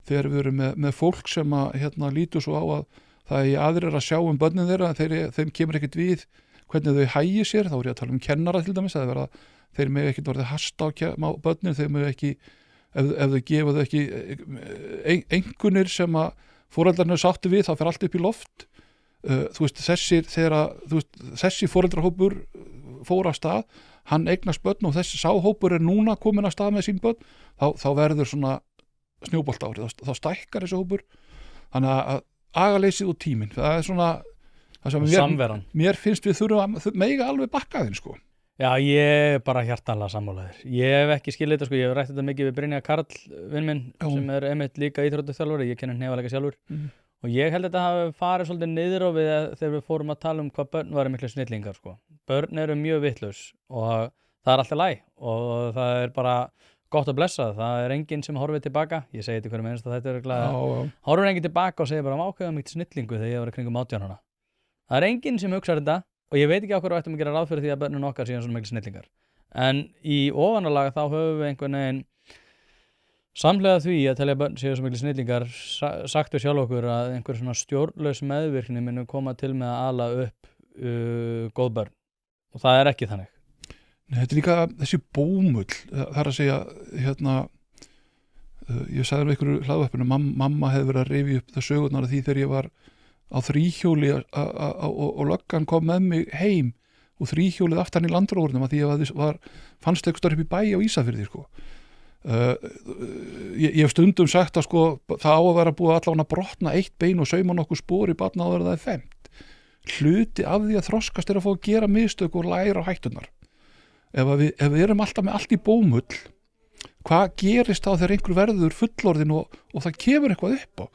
þegar við erum með fólk sem að lítur svo á að það er aðrir að sjá börnin þeirra, þeim kemur ekkert við hvernig þau hægi sér, þá er ég að tala kennara til dæmis, þeir með ekkert verið hasta á börnin, þeir með ekki ef þau gefa þau ekki einkunnir sem að foreldrarnir sáttu við, þá fer allt upp í loft. Þú veist, þessi foreldrahópur fór af stað, hann eignast börn og þessi sáhópur er núna komin af stað með sín börn, þá verður svona snjóbolt árið, þá stækkar þessi hópur. Þannig að agaleysið og tíminn, það er svona það sem mér finnst við þurfum mega alveg bakkaðinn sko. Já, ég er bara hjartanlega sammálaður. Ég hef ekki skilið þetta sko, ég hef rætt þetta mikið við Brynjar Karl, vinn minn, sem er einmitt líka íþróttaþjálfari, ég kenni hnefalega sjálfur. Og ég held að þetta hafi farið svolítið niður á við þegar við fórum að tala hvað börn varu miklu snillingar sko. Börn eru mjög vitlaus og það er alltaf læg og það er bara gott að blessa, það er enginn sem horfir tilbaka, ég segi þetta hverjum einst að þetta er glæða, horfir enginn tilbaka og segir bara ákveða mikið snillingu þegar ég var kringum 18 ára. Það er enginn sem hugsar þetta og ég veit ekki á hverju ættum að gera ráð fyrir því að börnin okkar séu svona mikil snillingar. En í ofanalag þá höfum við einhvern veginn samhliða því að telja börn séu svona mikil snillingar sagt við sjálf okkur að einhver svona stjórnlaus meðvirkni muni koma til með að ala upp góð börn og það er ekki þannig. Nei, þetta er líka þessi bómull, það er að segja ég sagði við ykkur hlaðvarpinu, mamma hefði verið að rifja upp það sögurnar af því þegar ég var á þríhjóli og löggan kom með mig heim og þríhjólið aftan í landróðurnum að því ég fannst eitthvað upp í bæ á Ísafirði sko. Ég hef stundum sagt að sko, það á að vera búið allavega að brotna eitt bein og sauma nokkuð spor í barna áður en það er 5. Hluti af því að þroskast er að fá að gera mistök og læra á hættunar. Ef við erum alltaf með allt í bómull, hvað gerist þá þegar einhver verður fullorðinn og það kemur eitthvað upp á?